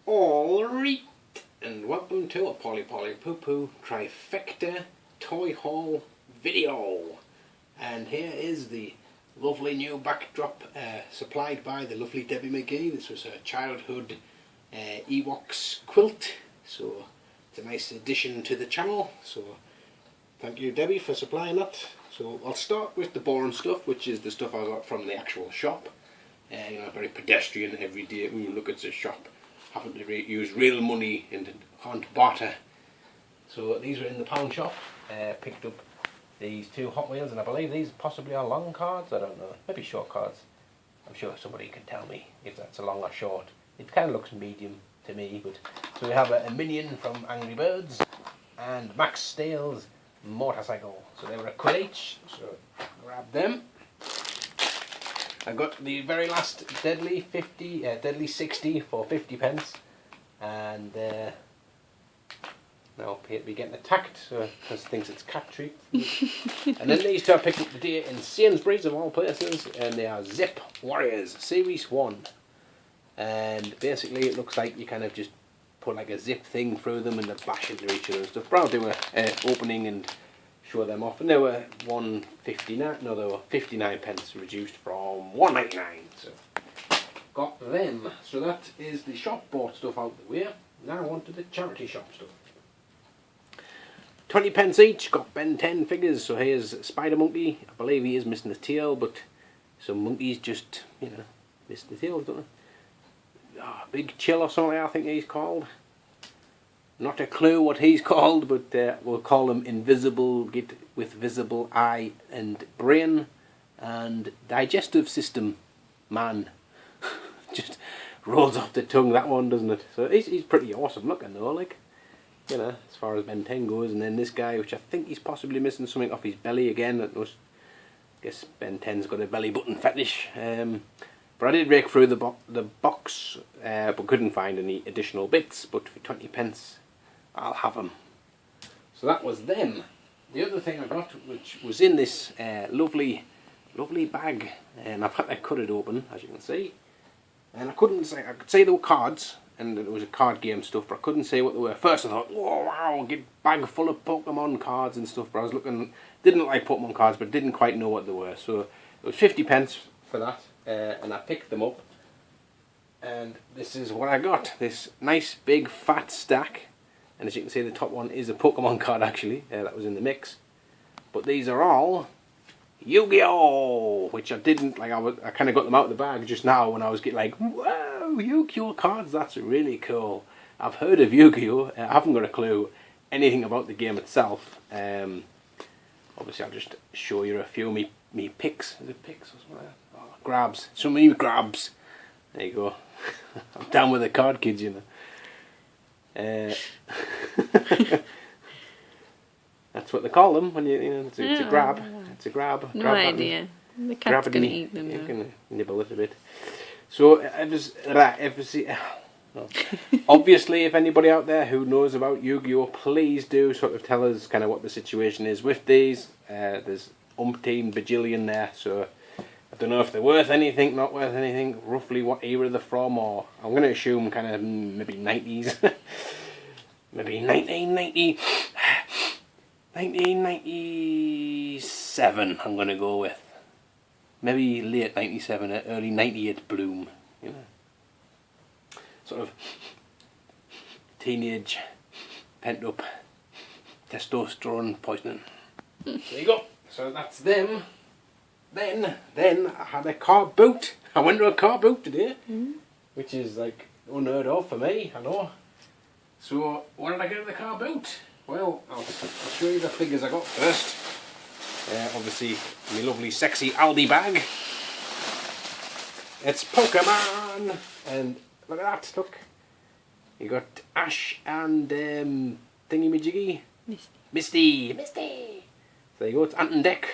Alright, and welcome to a Polly Polly Poo Poo Trifecta Toy Haul video. And here is the lovely new backdrop supplied by the lovely Debbie McGee. This was her childhood Ewoks quilt, so it's a nice addition to the channel. So thank you, Debbie, for supplying that. So I'll start with the boring stuff, which is the stuff I got from the actual shop. You know, very pedestrian, everyday. When you look at the shop, having to use real money and can't barter. So these were in the pound shop. Picked up these two Hot Wheels, and I believe these possibly are long cards. I don't know, maybe short cards. I'm sure somebody can tell me if that's a long or short. It kind of looks medium to me. But so we have a Minion from Angry Birds and Max Steel's motorcycle. So they were a quid each. So grab them. I got the very last Deadly 60 for 50 pence, and now appear to be getting attacked because thinks it's cat treat. And then these two I picked up today in Sainsbury's of all places, and they are Zip Warriors Series 1. And basically it looks like you kind of just put like a zip thing through them and they bash into each other and stuff. But I'll do a opening and show them off, and they were 1.59. No, they were 59 pence, reduced from 1.99. So got them. So that is the shop bought stuff out the way. Now on to the charity shop stuff. 20 pence each. Got Ben 10 figures. So here's Spider Monkey. I believe he is missing the tail, but some monkeys just, you know, miss the tail, don't they? Big Chill or something, I think he's called. Not a clue what he's called, but we'll call him Invisible Git with Visible Eye and Brain and Digestive System Man. Just rolls off the tongue, that one, doesn't it? So he's pretty awesome looking though, like, you know, as far as Ben 10 goes. And then this guy, which I think he's possibly missing something off his belly again. I guess Ben 10's got a belly button fetish. But I did rake through the box, but couldn't find any additional bits. But for 20 pence, I'll have them. So that was them. The other thing I got, which was in this lovely bag, and I've had to cut it open, as you can see. And I could say they were cards, and it was a card game stuff, but I couldn't say what they were. First I thought, oh wow, a bag full of Pokemon cards and stuff. But I was looking, didn't like Pokemon cards, but didn't quite know what they were. So it was 50 pence for that. And I picked them up, and this is what I got. This nice big fat stack, and as you can see the top one is a Pokemon card actually, that was in the mix. But these are all Yu-Gi-Oh! Which I didn't, like, I kind of got them out of the bag just now when I was getting like, wow, Yu-Gi-Oh cards, that's really cool. I've heard of Yu-Gi-Oh! I haven't got a clue anything about the game itself. Obviously I'll just show you a few of me picks. Is it picks or something like that? Grabs, so many grabs. There you go. I'm down with the card kids, you know. That's what they call them when you know. It's a grab. It's a grab. No grab idea. The cat's gonna eat them. You can nibble it a bit. So obviously, if anybody out there who knows about Yu-Gi-Oh, please do sort of tell us kind of what the situation is with these. There's umpteen bajillion there, so I don't know if they're worth anything, not worth anything, roughly what era they're from, or I'm going to assume kind of maybe 90s. Maybe 1997 I'm going to go with. Maybe late 97, early 98 bloom, you know. Sort of teenage, pent up testosterone poisoning. There you go. So that's them. Then I had a car boot. I went to a car boot today, which is like unheard of for me, I know. So what did I get in the car boot? Well, I'll show you the figures I got first. Obviously, my lovely sexy Aldi bag. It's Pokemon, and look at that, look. You got Ash and thingy-majiggy. Misty. So there you go, it's Ant and Dec.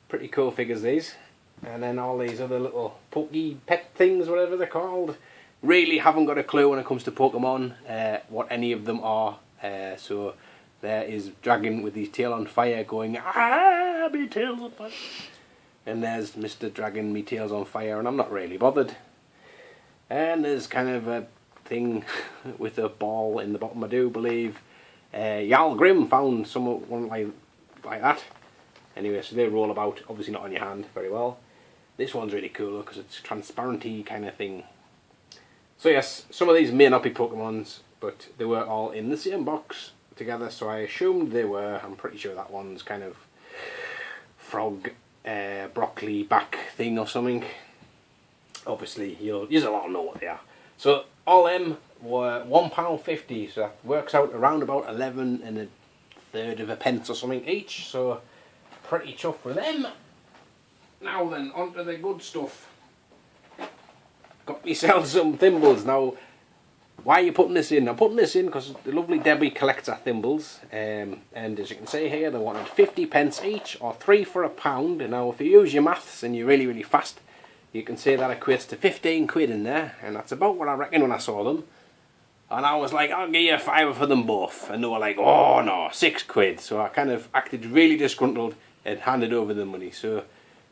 Pretty cool figures these. And then all these other little pokey pet things, whatever they're called. Really haven't got a clue when it comes to Pokemon, what any of them are. So there is Dragon with his tail on fire going, ah, my tail's on fire. And there's Mr. Dragon, me tail's on fire, and I'm not really bothered. And there's kind of a thing with a ball in the bottom, I do believe. Yal Grim found one like that. Anyway, so they roll about, obviously not on your hand very well. This one's really cool because it's transparency kind of thing. So yes, some of these may not be Pokemons, but they were all in the same box together, so I assumed they were. I'm pretty sure that one's kind of frog, broccoli back thing or something. Obviously, you'll all know what they are. So all them were £1.50, so that works out around about 11 1/3 of a pence or something each. So pretty chuffed with them. Now then, onto the good stuff. Got myself some thimbles. Now, why are you putting this in? I'm putting this in because the lovely Debbie collects our thimbles, and as you can see here, they wanted 50 pence each, or 3 for £1. And now if you use your maths and you're really, really fast, you can see that equates to 15 quid in there, and that's about what I reckon when I saw them. And I was like, I'll give you a £5 for them both. And they were like, oh no, 6 quid. So I kind of acted really disgruntled and handed over the money. So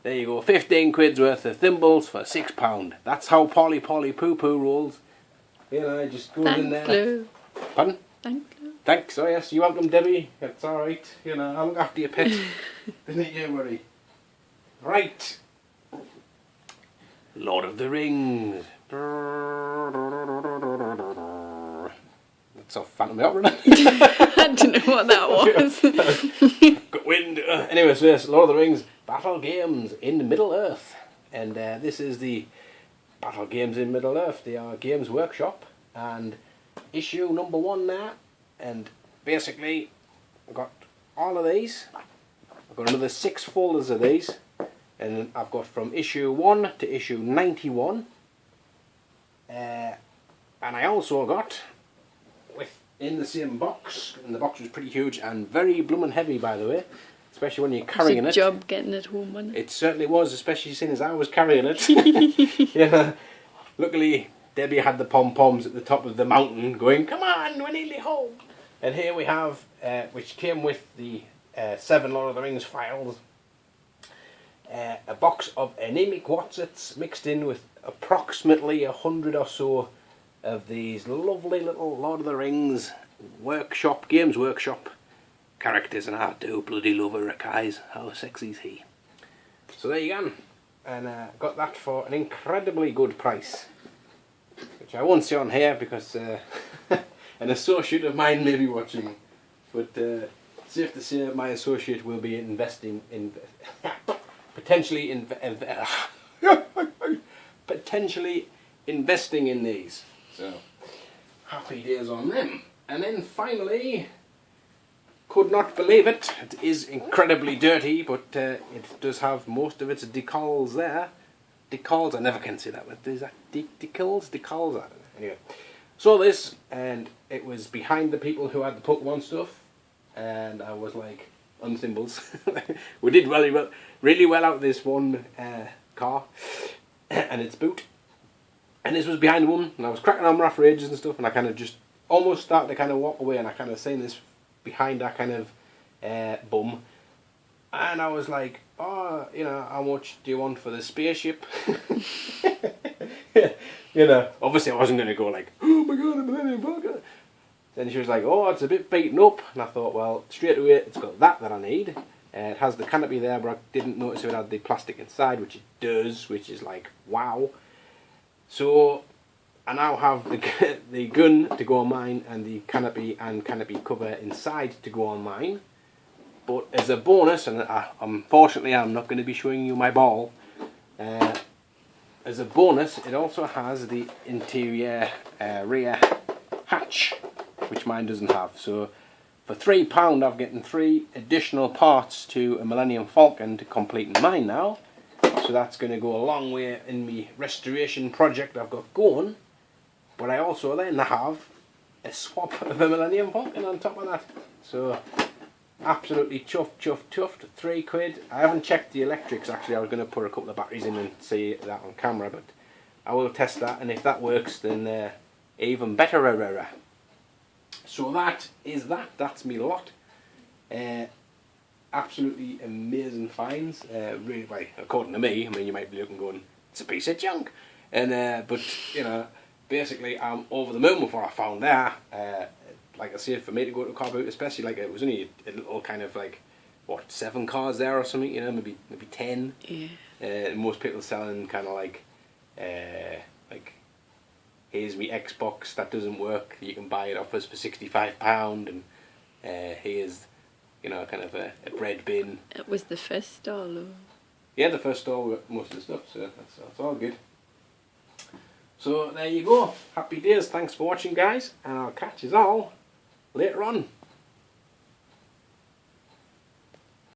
there you go, 15 quid's worth of thimbles for £6. That's how Polly Poo Poo rolls. You know, it just goes in there. Lou. Pardon? Thank you. Thanks, oh yes, you welcome, Debbie. That's alright. You know, I'll look after your pet. Don't you worry. Right. Lord of the Rings. That's off Phantom of the Opera. I don't know what that was. Got wind. Anyway, so yes, Lord of the Rings Battle Games in Middle Earth. And this is the Battle Games in Middle Earth. They are Games Workshop. And issue number 1 there. And basically, I've got all of these. I've got another 6 folders of these. And I've got from issue 1 to issue 91. And I also got, in the same box, and the box was pretty huge and very bloomin' heavy, by the way, especially when you're carrying it. It's a job getting it home, wasn't it? It certainly was, especially seeing as I was carrying it. Yeah. Luckily, Debbie had the pom-poms at the top of the mountain going, come on, we're nearly home. And here we have, which came with the 7 Lord of the Rings files, a box of anemic Wotsits mixed in with approximately 100 or so of these lovely little Lord of the Rings Games Workshop characters, and I do bloody love Uruk-hai's. How sexy is he? So there you go, and got that for an incredibly good price, which I won't say on here because an associate of mine may be watching, but safe to say my associate will be investing in potentially investing in these. So happy days on them. And then finally, could not believe it, it is incredibly dirty, but it does have most of its decals there. Decals, I never can say that, but is that decals? Decals, I don't know. Anyway, saw this, and it was behind the people who had the Pokemon stuff, and I was like, on symbols. We did really well out of this one car and its boot. And this was behind one, and I was cracking on my for ages and stuff, and I kind of just almost started to kind of walk away, and I kind of seen this behind that kind of bum, and I was like, oh, you know, how much do you want for the spaceship? You know, obviously I wasn't going to go like, oh my god, a Millennium Falcon. Then she was like, oh, it's a bit beaten up, and I thought, well, straight away it's got that I need. It has the canopy there, but I didn't notice it had the plastic inside, which it does, which is like, wow. So I now have the gun to go on mine, and the canopy and canopy cover inside to go on mine. But as a bonus, and unfortunately I'm not going to be showing you my ball, as a bonus it also has the interior rear hatch, which mine doesn't have. So for £3 I've gotten 3 additional parts to a Millennium Falcon to complete mine now. So that's going to go a long way in my restoration project I've got going. But I also then have a swap of a Millennium Falcon on top of that. So absolutely chuffed. 3 quid. I haven't checked the electrics actually. I was going to put a couple of batteries in and see that on camera, but I will test that, and if that works then even better. So that is that. That's me lot. Absolutely amazing finds. Really, well, according to me. I mean, you might be looking going, it's a piece of junk. And but you know, basically, I'm over the moon with what I found there. Like I say, for me to go to a car boot, especially like it was only a little kind of like, what, 7 cars there or something, you know, maybe 10. Yeah. Most people selling kind of like here's my Xbox that doesn't work, you can buy it off us for £65, and here's, you know, kind of a bread bin. It was the first stall. Or... Yeah, the first store with most of the stuff, so that's all good. So there you go. Happy days. Thanks for watching, guys, and I'll catch you all later on.